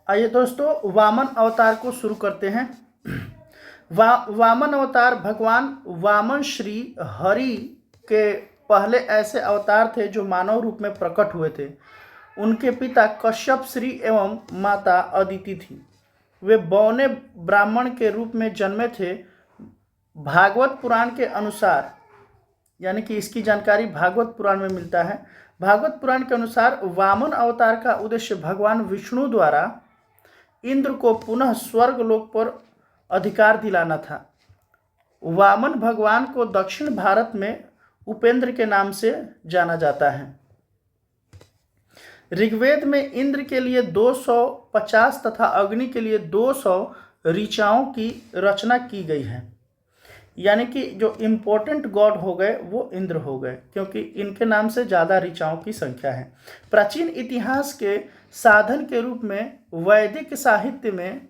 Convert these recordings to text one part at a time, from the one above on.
आइए दोस्तों, वामन अवतार को शुरू करते हैं। वामन अवतार भगवान वामन श्री हरि के पहले ऐसे अवतार थे जो मानव रूप में प्रकट हुए थे। उनके पिता कश्यप श्री एवं माता अदिति थी। वे बौने ब्राह्मण के रूप में जन्मे थे। भागवत पुराण के अनुसार, यानी कि इसकी जानकारी भागवत पुराण में मिलता है। भागवत पुराण के अनुसार वामन अवतार का उद्देश्य भगवान विष्णु द्वारा इंद्र को पुनः स्वर्ग लोक पर अधिकार दिलाना था। वामन भगवान को दक्षिण भारत में उपेंद्र के नाम से जाना जाता है। ऋग्वेद में इंद्र के लिए 250 तथा अग्नि के लिए 200 ऋचाओं की रचना की गई है। यानी कि जो इम्पोर्टेंट गॉड हो गए वो इंद्र हो गए, क्योंकि इनके नाम से ज़्यादा ऋचाओं की संख्या है। प्राचीन इतिहास के साधन के रूप में वैदिक साहित्य में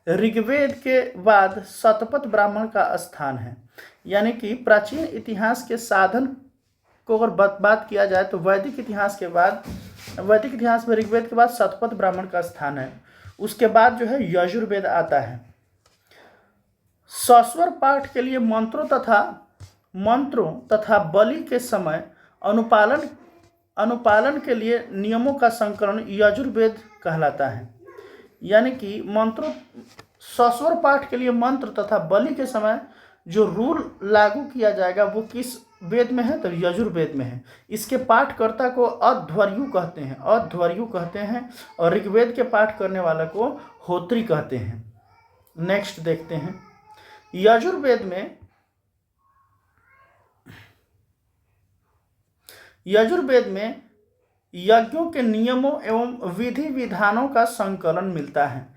ऋग्वेद के बाद शतपथ ब्राह्मण का स्थान है। यानी कि प्राचीन इतिहास के साधन को अगर बात किया जाए तो वैदिक इतिहास में ऋग्वेद के बाद शतपथ ब्राह्मण का स्थान है। उसके बाद जो है यजुर्वेद आता है। सस्वर पाठ के लिए मंत्रों तथा बलि के समय अनुपालन के लिए नियमों का संकलन यजुर्वेद कहलाता है। यानी कि सस्वर पाठ के लिए मंत्र तथा बलि के समय जो रूल लागू किया जाएगा वो किस वेद में है? तो यजुर्वेद में है। इसके पाठकर्ता को अध्वर्यु कहते हैं और ऋग्वेद के पाठ करने वाले को होत्री कहते हैं। नेक्स्ट देखते हैं। यजुर्वेद में यज्ञों के नियमों एवं विधि विधानों का संकलन मिलता है।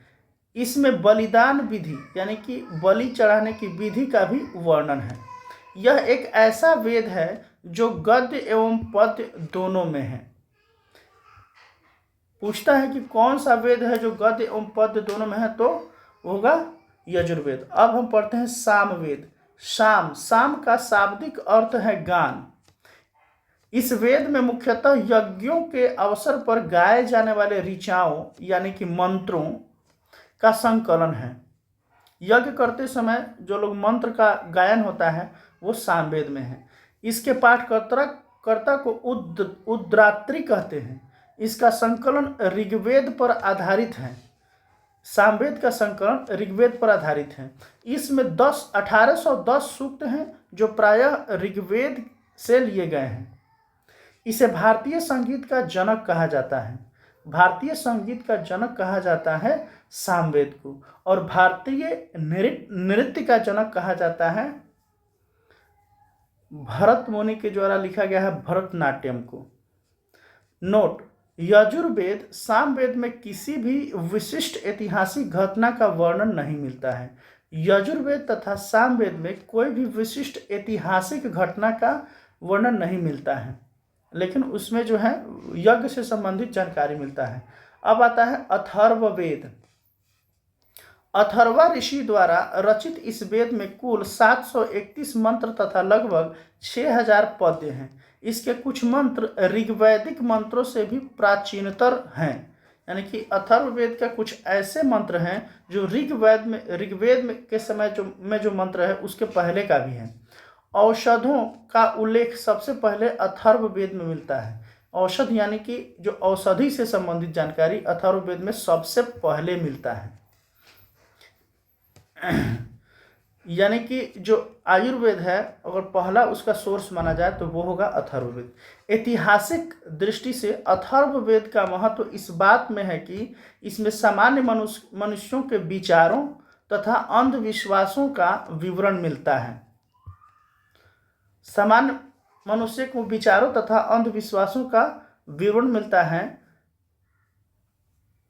इसमें बलिदान विधि यानी कि बलि चढ़ाने की विधि का भी वर्णन है। यह एक ऐसा वेद है जो गद्य एवं पद्य दोनों में है। पूछता है कि कौन सा वेद है जो गद्य एवं पद्य दोनों में है, तो होगा यजुर्वेद। अब हम पढ़ते हैं सामवेद। साम का शाब्दिक अर्थ है गान। इस वेद में मुख्यतः यज्ञों के अवसर पर गाए जाने वाले ऋचाओं यानी कि मंत्रों का संकलन है। यज्ञ करते समय जो लोग मंत्र का गायन होता है वो सामवेद में है। इसके पाठकर्ता को उद्रात्री कहते हैं। इसका संकलन ऋग्वेद पर आधारित है। सामवेद का संकलन ऋग्वेद पर आधारित है। इसमें 1810 सूक्त हैं जो प्रायः ऋग्वेद से लिए गए हैं। इसे भारतीय संगीत का जनक कहा जाता है सामवेद को, और भारतीय नृत्य का जनक कहा जाता है भरत मुनि के द्वारा लिखा गया है भरतनाट्यम को। नोट: यजुर्वेद सामवेद में किसी भी विशिष्ट ऐतिहासिक घटना का वर्णन नहीं मिलता है। यजुर्वेद तथा सामवेद में कोई भी विशिष्ट ऐतिहासिक घटना का वर्णन नहीं मिलता है, लेकिन उसमें जो है यज्ञ से संबंधित जानकारी मिलता है। अब आता है अथर्ववेद। अथर्वा ऋषि द्वारा रचित इस वेद में कुल 731 मंत्र तथा लगभग 6000 पद्य हैं। इसके कुछ मंत्र ऋग्वैदिक मंत्रों से भी प्राचीनतर हैं। यानी कि अथर्ववेद का कुछ ऐसे मंत्र हैं जो ऋग्वेद के समय जो मंत्र है उसके पहले का भी है। औषधों का उल्लेख सबसे पहले अथर्ववेद में मिलता है। औषध यानी कि जो औषधि से संबंधित जानकारी अथर्ववेद में सबसे पहले मिलता है। यानी कि जो आयुर्वेद है अगर पहला उसका सोर्स माना जाए तो वो होगा अथर्ववेद। ऐतिहासिक दृष्टि से अथर्ववेद का महत्व इस बात में है कि इसमें सामान्य मनुष्यों के विचारों तथा अंधविश्वासों का विवरण मिलता है। सामान्य मनुष्य को विचारों तथा अंधविश्वासों का विवरण मिलता है।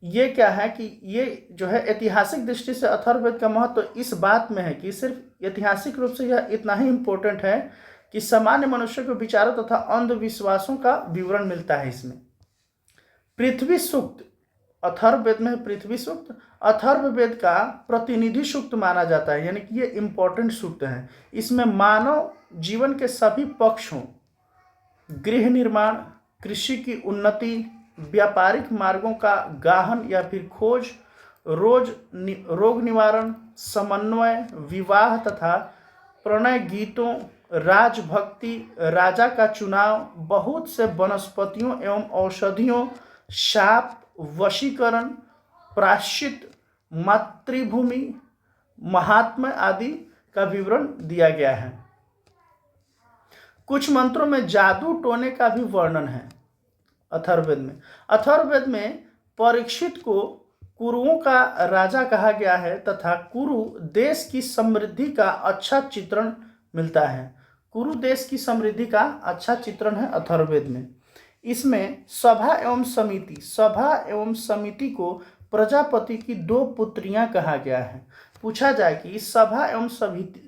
ये क्या है कि ये जो है ऐतिहासिक दृष्टि से अथर्ववेद का महत्व इस बात में है कि सिर्फ ऐतिहासिक रूप से यह इतना ही इम्पोर्टेंट है कि सामान्य मनुष्य को विचारों तथा अंधविश्वासों का विवरण मिलता है। इसमें पृथ्वी सूक्त अथर्ववेद में पृथ्वी सूक्त अथर्ववेद का प्रतिनिधि सूक्त माना जाता है। यानी कि ये इम्पोर्टेंट सूक्त है। इसमें मानव जीवन के सभी पक्षों, गृह निर्माण, कृषि की उन्नति, व्यापारिक मार्गों का गाहन या फिर खोज, रोग निवारण, समन्वय, विवाह तथा प्रणय गीतों, राजभक्ति, राजा का चुनाव, बहुत से वनस्पतियों एवं औषधियों, शाप, वशीकरण, प्रायश्चित, मातृभूमि, महात्म्य आदि का विवरण दिया गया है। कुछ मंत्रों में जादू टोने का भी वर्णन है अथर्ववेद में। अथर्ववेद में परीक्षित को कुरुओं का राजा कहा गया है तथा कुरु देश की समृद्धि का अच्छा चित्रण मिलता है। कुरु देश की समृद्धि का अच्छा चित्रण है अथर्ववेद में। इसमें सभा एवं समिति को प्रजापति की 2 पुत्रियां कहा गया है। पूछा जाए कि इस सभा एवं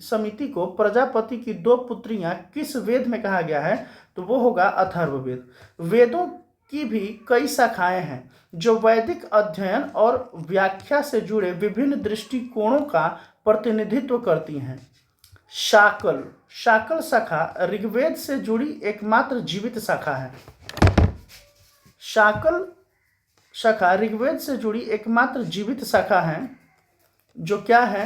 समिति को प्रजापति की 2 पुत्रियां किस वेद में कहा गया है, तो वो होगा अथर्ववेद। वेदों की भी कई शाखाएं हैं जो वैदिक अध्ययन और व्याख्या से जुड़े विभिन्न दृष्टिकोणों का प्रतिनिधित्व करती हैं। शाकल शाखा ऋग्वेद से जुड़ी एकमात्र जीवित शाखा है। शाकल शाखा ऋग्वेद से जुड़ी एकमात्र जीवित शाखा है, जो क्या है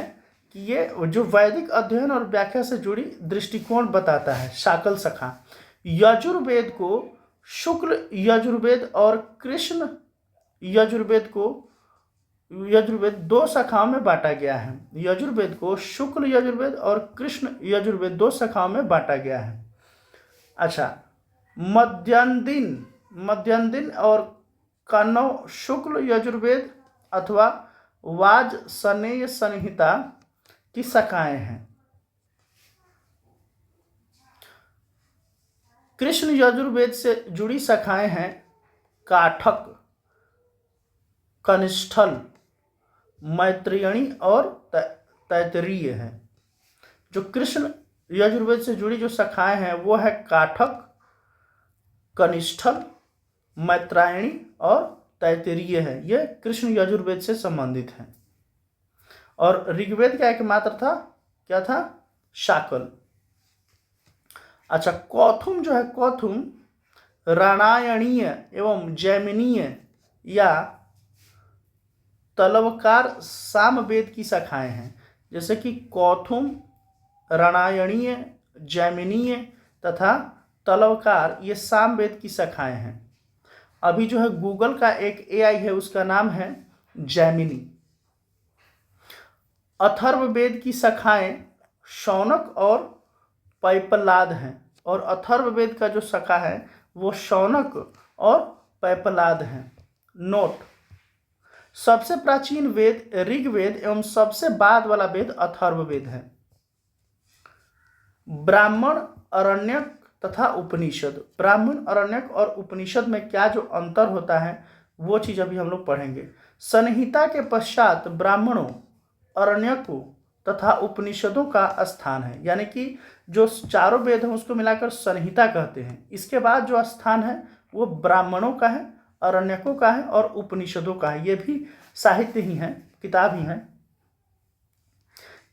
कि ये जो वैदिक अध्ययन और व्याख्या से जुड़ी दृष्टिकोण बताता है। शाकल शाखा यजुर्वेद को शुक्ल यजुर्वेद और कृष्ण यजुर्वेद 2 शाखाओं में बांटा गया है। यजुर्वेद को शुक्ल यजुर्वेद और कृष्ण यजुर्वेद 2 शाखाओं में बांटा गया है। अच्छा, मध्यान्दिन और कण्व शुक्ल यजुर्वेद अथवा वाजसनेय संहिता की शाखाएं हैं। कृष्ण यजुर्वेद से जुड़ी शाखाएं हैं काठक, कनिष्ठल, मैत्रेयणी और तैत्तिरीय है। जो कृष्ण यजुर्वेद से जुड़ी जो शाखाएं हैं वो है काठक, कनिष्ठल, मैत्रेयणी और तैत्तिरीय है। ये कृष्ण यजुर्वेद से संबंधित हैं। और ऋग्वेद का एकमात्र था, क्या था? शाकल। अच्छा, कौथुम जो है, कौथुम राणायणीय एवं जैमिनीय या तलवकार सामवेद की शाखाएं हैं। जैसे कि कौथुम, राणायणीय, जैमिनीय तथा तलवकार, ये सामवेद की शाखाएं हैं। अभी जो है गूगल का एक AI है, उसका नाम है जैमिनी। अथर्ववेद की शाखाएं शौनक और पैपलाद हैं, और अथर्ववेद का जो शाखा है वो शौनक और पैपलाद हैं। नोट: सबसे प्राचीन वेद ऋग्वेद एवं सबसे बाद वाला वेद अथर्ववेद है। ब्राह्मण, अरण्यक तथा उपनिषद। ब्राह्मण, अरण्यक और उपनिषद में क्या जो अंतर होता है वो चीज अभी हम लोग पढ़ेंगे। संहिता के पश्चात ब्राह्मणों, अरण्यकों तथा उपनिषदों का स्थान है। यानी कि जो चारों वेद हैं उसको मिलाकर संहिता कहते हैं। इसके बाद जो स्थान है वो ब्राह्मणों का है, अरण्यकों का है और उपनिषदों का है। ये भी साहित्य ही है, किताब ही है।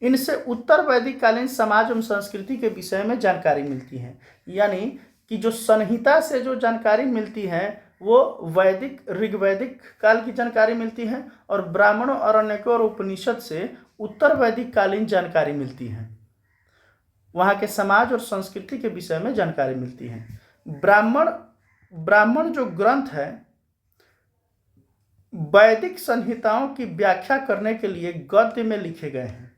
इनसे उत्तर वैदिक कालीन समाज एवं संस्कृति के विषय में जानकारी मिलती है। यानी कि जो संहिता से जो जानकारी मिलती है वो वैदिक, ऋग्वैदिक काल की जानकारी मिलती है, और ब्राह्मणों, अरण्यकों और उपनिषद से उत्तर वैदिक कालीन जानकारी मिलती है। वहाँ के समाज और संस्कृति के विषय में जानकारी मिलती है। ब्राह्मण जो ग्रंथ है वैदिक संहिताओं की व्याख्या करने के लिए गद्य में लिखे गए हैं।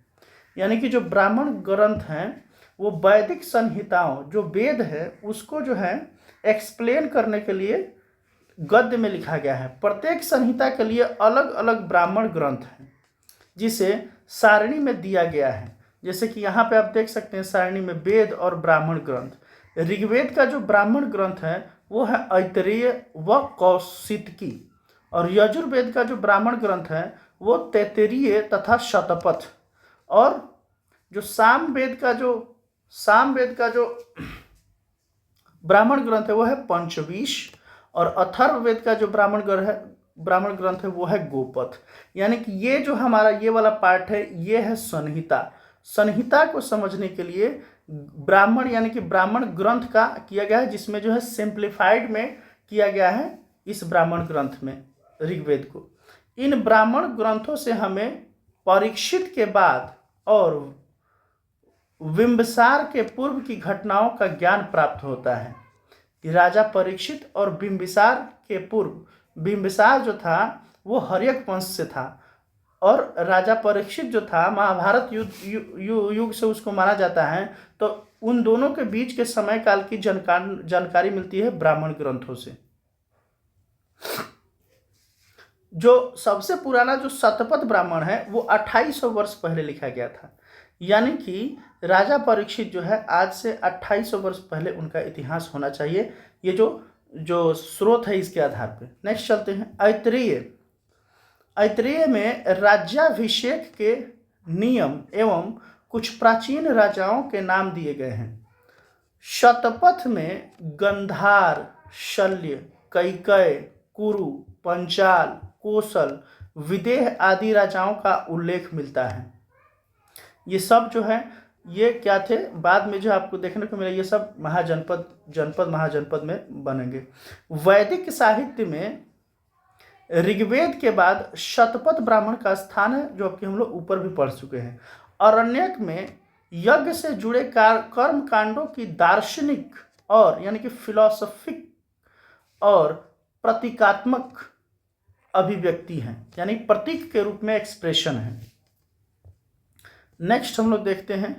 यानी कि जो ब्राह्मण ग्रंथ हैं वो वैदिक संहिताओं, जो वेद है उसको जो है एक्सप्लेन करने के लिए गद्य में लिखा गया है। प्रत्येक संहिता के लिए अलग अलग ब्राह्मण ग्रंथ हैं जिसे सारणी में दिया गया है। जैसे कि यहाँ पे आप देख सकते हैं सारणी में वेद और ब्राह्मण ग्रंथ। ऋग्वेद का जो ब्राह्मण ग्रंथ है वो है ऐतरेय व कौशितकी, और यजुर्वेद का जो ब्राह्मण ग्रंथ है वो तैत्तिरीय तथा शतपथ, और जो सामवेद का जो ब्राह्मण ग्रंथ है वो है पंचवीश, और अथर्ववेद का जो ब्राह्मण ग्रंथ है वो है गोपथ। यानी कि ये जो हमारा ये वाला पार्ट है ये है संहिता। संहिता को समझने के लिए ब्राह्मण यानी कि ब्राह्मण ग्रंथ का किया गया है, जिसमें जो है सिंप्लीफाइड में किया गया है इस ब्राह्मण ग्रंथ में, ऋग्वेद को। इन ब्राह्मण ग्रंथों से हमें परीक्षित के बाद और बिंबिसार के पूर्व की घटनाओं का ज्ञान प्राप्त होता है। राजा परीक्षित और बिंबिसार के पूर्व, बिंबिसार जो था वो हर्यक वंश से था और राजा परीक्षित जो था महाभारत युग से उसको माना जाता है। तो उन दोनों के बीच के समय काल की जानकारी मिलती है ब्राह्मण ग्रंथों से। जो सबसे पुराना जो शतपथ ब्राह्मण है वो 2800 वर्ष पहले लिखा गया था, यानी कि राजा परीक्षित जो है आज से 2800 वर्ष पहले उनका इतिहास होना चाहिए। ये जो स्रोत है इसके आधार पे। नेक्स्ट चलते हैं ऐतरेय। ऐतरेय में राज्याभिषेक के नियम एवं कुछ प्राचीन राजाओं के नाम दिए गए हैं। शतपथ में गंधार, शल्य, कैकय, कुरु, पंचाल, कोसल, विदेह आदि राजाओं का उल्लेख मिलता है। ये सब जो है ये क्या थे, बाद में जो आपको देखने को मिला ये सब महाजनपद में बनेंगे। वैदिक साहित्य में ऋग्वेद के बाद शतपथ ब्राह्मण का स्थान है, जो कि हम लोग ऊपर भी पढ़ चुके हैं। अरण्यक में यज्ञ से जुड़े कर्म कांडों की दार्शनिक और यानी कि फिलोसफिक और प्रतीकात्मक अभिव्यक्ति हैं, यानी प्रतीक के रूप में एक्सप्रेशन है। नेक्स्ट हम लोग देखते हैं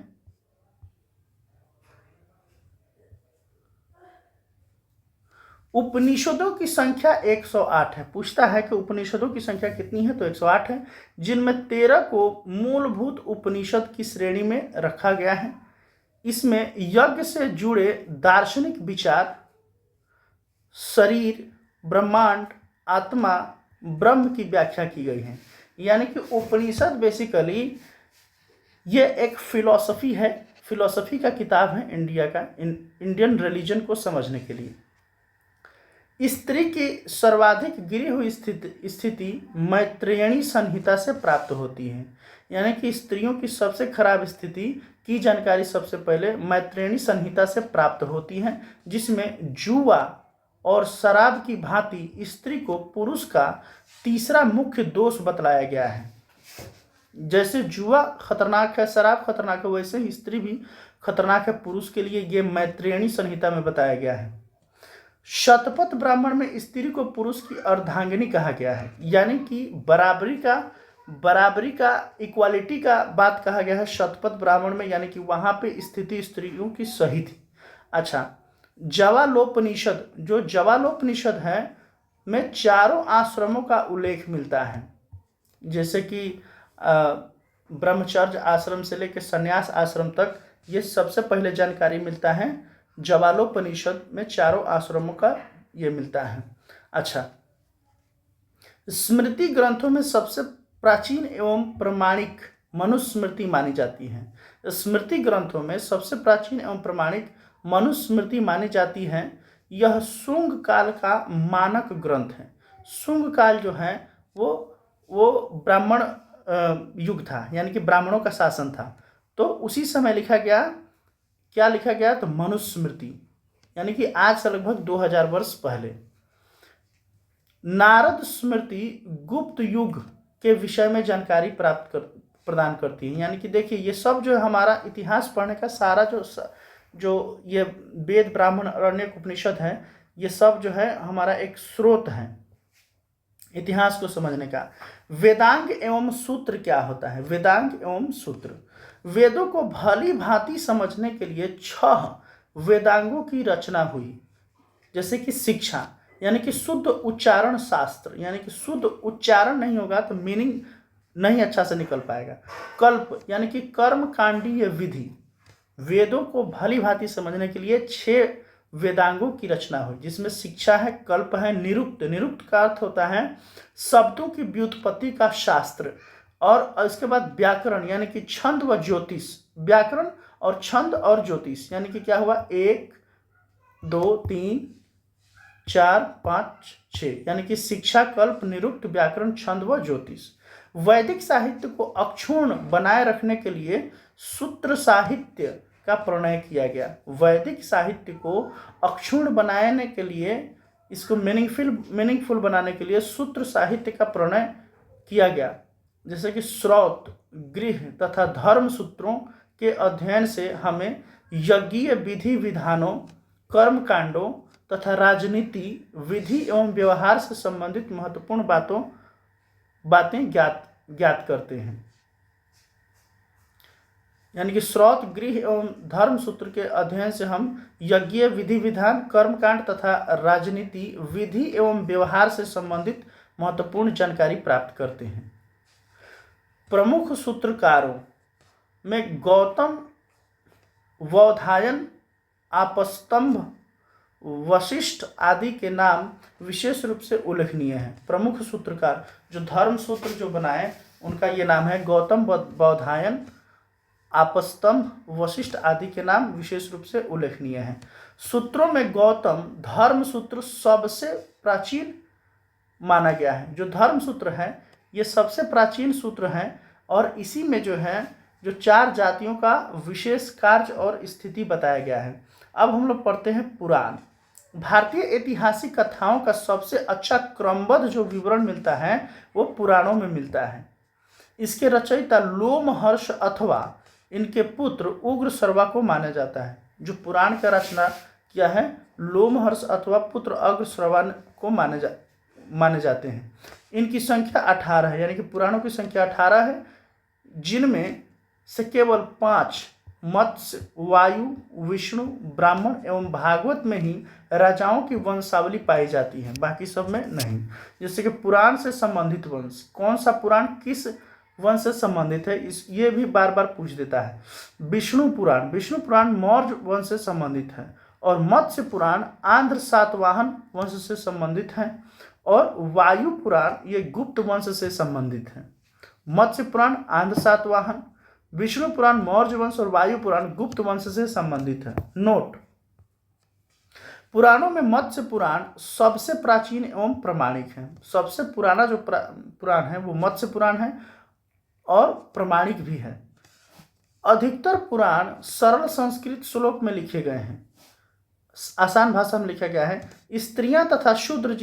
उपनिषदों की संख्या 108 है। पूछता है कि उपनिषदों की संख्या कितनी है, तो 108 है, जिनमें 13 को मूलभूत उपनिषद की श्रेणी में रखा गया है। इसमें यज्ञ से जुड़े दार्शनिक विचार, शरीर, ब्रह्मांड, आत्मा, ब्रह्म की व्याख्या की गई है। यानी कि उपनिषद बेसिकली ये एक फिलॉसफी है, फिलॉसफी का किताब है इंडिया का, इंडियन रिलीजन को समझने के लिए। स्त्री की सर्वाधिक गिरी हुई स्थिति मैत्रेयणी संहिता से प्राप्त होती है। यानी कि स्त्रियों की सबसे खराब स्थिति की जानकारी सबसे पहले मैत्रेयणी संहिता से प्राप्त होती है, जिसमें जुआ और शराब की भांति स्त्री को पुरुष का तीसरा मुख्य दोष बतलाया गया है। जैसे जुआ खतरनाक है, शराब खतरनाक है, वैसे ही स्त्री भी खतरनाक है पुरुष के लिए, ये मैत्रेयणी संहिता में बताया गया है। शतपथ ब्राह्मण में स्त्री को पुरुष की अर्धांगिनी कहा गया है, यानी कि बराबरी का इक्वालिटी का बात कहा गया है शतपथ ब्राह्मण में, यानी कि वहाँ पे स्थिति स्त्रियों की सही थी। अच्छा, जवालोपनिषद, जो जवालोपनिषद है में चारों आश्रमों का उल्लेख मिलता है, जैसे कि ब्रह्मचर्य आश्रम से लेकर संन्यास आश्रम तक, ये सबसे पहले जानकारी मिलता है जवालोपनिषद में, चारों आश्रमों का ये मिलता है। अच्छा, स्मृति ग्रंथों में सबसे प्राचीन एवं प्रमाणिक मनुस्मृति मानी जाती है। स्मृति ग्रंथों में सबसे प्राचीन एवं प्रमाणिक मनुस्मृति मानी जाती है। यह शुंग काल का मानक ग्रंथ है। शुंग काल जो है वो ब्राह्मण युग था, यानी कि ब्राह्मणों का शासन था। तो उसी समय लिखा गया, क्या लिखा गया, तो मनुस्मृति, यानी कि आज से लगभग 2000 वर्ष पहले। नारद स्मृति गुप्त युग के विषय में जानकारी प्रदान करती है। यानी कि देखिए ये सब जो है हमारा इतिहास पढ़ने का सारा जो ये वेद, ब्राह्मण, अरण्यक, उपनिषद है, ये सब जो है हमारा एक स्रोत है इतिहास को समझने का। वेदांग एवं सूत्र क्या होता है? वेदांग एवं सूत्र, वेदों को भली भांति समझने के लिए 6 वेदांगों की रचना हुई। जैसे कि शिक्षा, यानी कि शुद्ध उच्चारण शास्त्र, यानी कि शुद्ध उच्चारण नहीं होगा तो मीनिंग नहीं अच्छा से निकल पाएगा। कल्प, यानी कि कर्मकांडीय विधि, वेदों को भली भांति समझने के लिए 6 वेदांगों की रचना हुई, जिसमें शिक्षा है, कल्प है, निरुक्त, निरुक्त का अर्थ होता है शब्दों की व्युत्पत्ति का शास्त्र, और इसके बाद व्याकरण, यानी कि छंद व ज्योतिष। व्याकरण और छंद और ज्योतिष, यानी कि क्या हुआ, 1 2 3 4 5 6, यानी कि शिक्षा, कल्प, निरुक्त, व्याकरण, छंद व ज्योतिष। वैदिक साहित्य को अक्षुण्ण बनाए रखने के लिए सूत्र साहित्य का प्रणय किया गया। वैदिक साहित्य को अक्षुण्ण बनाने के लिए इसको मीनिंगफुल बनाने के लिए सूत्र साहित्य का प्रणय किया गया, जैसे कि श्रौत, गृह तथा धर्म सूत्रों के अध्ययन से हमें यज्ञीय विधि विधानों, कर्म कांडों तथा राजनीति, विधि एवं व्यवहार से संबंधित महत्वपूर्ण बातें ज्ञात करते हैं। यानी कि श्रौत, गृह एवं धर्म सूत्र के अध्ययन से हम यज्ञीय विधि विधान, कर्मकांड तथा राजनीति, विधि एवं व्यवहार से संबंधित महत्वपूर्ण जानकारी प्राप्त करते हैं। प्रमुख सूत्रकारों में गौतम, बौधायन, आपस्तंभ, वशिष्ठ आदि के नाम विशेष रूप से उल्लेखनीय हैं। प्रमुख सूत्रकार जो धर्म सूत्र जो बनाए उनका ये नाम है गौतम, बौधायन, आपस्तंभ, वशिष्ठ आदि के नाम विशेष रूप से उल्लेखनीय हैं। सूत्रों में गौतम धर्म सूत्र सबसे प्राचीन माना गया है। जो धर्म सूत्र है ये सबसे प्राचीन सूत्र हैं और इसी में जो है जो 4 जातियों का विशेष कार्य और स्थिति बताया गया है। अब हम लोग पढ़ते हैं पुराण। भारतीय ऐतिहासिक कथाओं का सबसे अच्छा क्रमबद्ध जो विवरण मिलता है वो पुराणों में मिलता है। इसके रचयिता लोमहर्ष अथवा इनके पुत्र उग्रश्रवा को माना जाता है। जो पुराण का रचना किया है लोमहर्ष अथवा पुत्र उग्रश्रवा को माने जाते हैं। इनकी संख्या 18 है, यानी कि पुराणों की संख्या 18 है, जिनमें से केवल 5 मत्स्य, वायु, विष्णु, ब्राह्मण एवं भागवत में ही राजाओं की वंशावली पाई जाती है, बाकी सब में नहीं। जैसे कि पुराण से संबंधित वंश, कौन सा पुराण किस वंश से संबंधित है ये भी बार बार पूछ देता है। विष्णु पुराण मौर्य वंश से संबंधित है और मत्स्य पुराण आंध्र सातवाहन वंश से संबंधित है और वायु पुराण ये गुप्त वंश से संबंधित है। मत्स्य पुराण आंध्र सातवाहन, विष्णु पुराण मौर्य वंश और वायु पुराण गुप्त वंश से संबंधित है। नोट: पुराणों में मत्स्य पुराण सबसे प्राचीन एवं प्रमाणिक है। सबसे पुराना जो पुराण है वो मत्स्य पुराण है और प्रमाणिक भी है। अधिकतर पुराण सरल संस्कृत श्लोक में लिखे गए हैं, आसान भाषा में लिखा गया है। स्त्रियां तथा शूद्र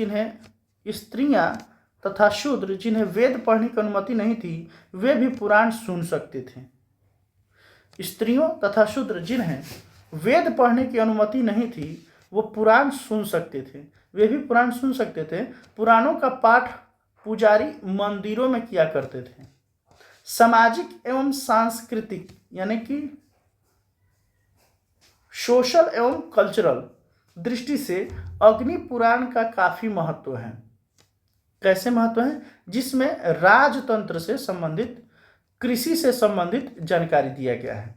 जिन्हें वेद पढ़ने की अनुमति नहीं थी वे भी पुराण सुन सकते थे। स्त्रियों तथा शूद्र जिन्हें वेद पढ़ने की अनुमति नहीं थी वो पुराण सुन सकते थे, वे भी पुराण सुन सकते थे। पुराणों का पाठ पुजारी मंदिरों में किया करते थे। सामाजिक एवं सांस्कृतिक यानी कि सोशल एवं कल्चरल दृष्टि से अग्नि पुराण का काफी महत्व है। कैसे महत्व है? जिसमें राजतंत्र से संबंधित, कृषि से संबंधित जानकारी दिया गया है।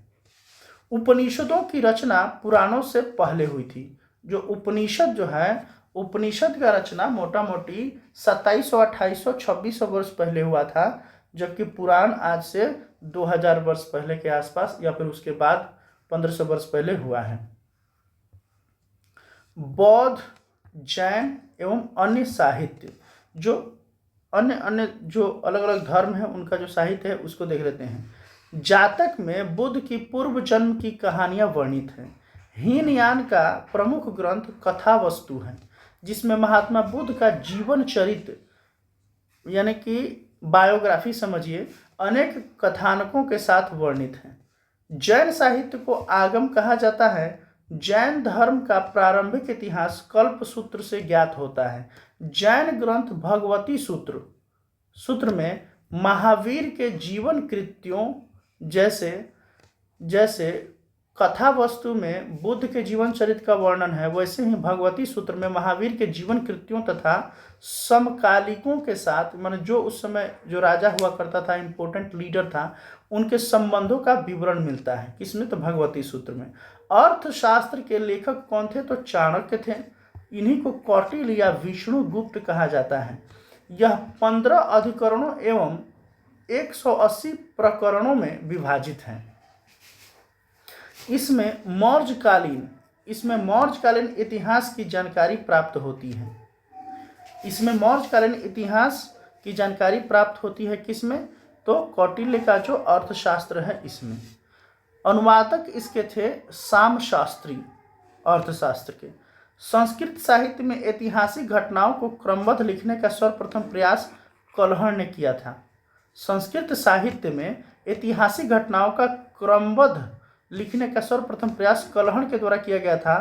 उपनिषदों की रचना पुराणों से पहले हुई थी। जो उपनिषद जो है, उपनिषद का रचना मोटा मोटी 2700, 2800, 2600 वर्ष पहले हुआ था, जबकि पुराण आज से 2000 वर्ष पहले के आसपास या फिर उसके बाद 1500 वर्ष पहले हुआ है। बौद्ध, जैन एवं अन्य साहित्य, जो अन्य जो अलग अलग धर्म है उनका जो साहित्य है उसको देख लेते हैं। जातक में बुद्ध की पूर्व जन्म की कहानियां वर्णित हैं। हीनयान का प्रमुख ग्रंथ कथा वस्तु है, जिसमें महात्मा बुद्ध का जीवन चरित्र यानी कि बायोग्राफी समझिए अनेक कथानकों के साथ वर्णित है। जैन साहित्य को आगम कहा जाता है। जैन धर्म का प्रारंभिक इतिहास कल्प सूत्र से ज्ञात होता है। जैन ग्रंथ भगवती सूत्र में महावीर के जीवन कृत्यों जैसे कथा वस्तु में बुद्ध के जीवन चरित्र का वर्णन है, वैसे ही भगवती सूत्र में महावीर के जीवन कृत्यों तथा समकालिकों के साथ, माने जो उस समय जो राजा हुआ करता था, इंपॉर्टेंट लीडर था, उनके संबंधों का विवरण मिलता है। किसमें? तो भगवती सूत्र में। अर्थशास्त्र के लेखक कौन थे? तो चाणक्य थे। इन्हीं को कौटिल्य या विष्णुगुप्त कहा जाता है। यह 15 अधिकरणों एवं 180 प्रकरणों में विभाजित है। इसमें मौर्यकालीन इतिहास की जानकारी प्राप्त होती है। किसमें? तो कौटिल्य का जो अर्थशास्त्र है इसमें। अनुवादक इसके थे सामशास्त्री अर्थशास्त्र के। संस्कृत साहित्य में ऐतिहासिक घटनाओं को क्रमबद्ध लिखने का सर्वप्रथम प्रयास कलहड़ ने किया था। संस्कृत साहित्य में ऐतिहासिक घटनाओं का क्रमबद्ध लिखने का सर्वप्रथम प्रयास कलहड़ के द्वारा किया गया था।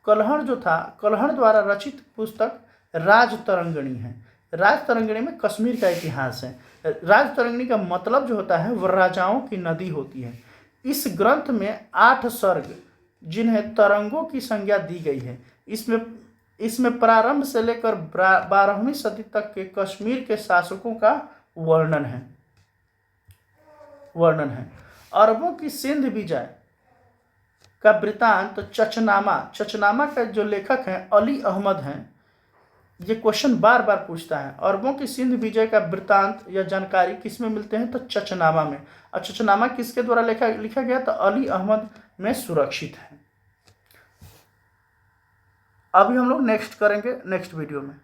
कलहड़ जो था, कलहड़ द्वारा रचित पुस्तक राजतरंगिणी है। राजतरंगिणी में कश्मीर का इतिहास है। राजतरंगिणी का मतलब जो होता है वह राजाओं की नदी होती है। इस ग्रंथ में 8 सर्ग जिन्हें तरंगों की संज्ञा दी गई है। इसमें प्रारंभ से लेकर 12वीं सदी तक के कश्मीर के शासकों का वर्णन है। अरबों की सिंध विजय का वृतांत चचनामा का जो लेखक हैं अली अहमद हैं। ये क्वेश्चन बार बार पूछता है, अरबों की सिंध विजय का वृतांत या जानकारी किस में मिलते हैं? तो चचनामा में। और चचनामा किसके द्वारा लिखा गया? तो अली अहमद में सुरक्षित है। अभी हम लोग नेक्स्ट करेंगे नेक्स्ट वीडियो में।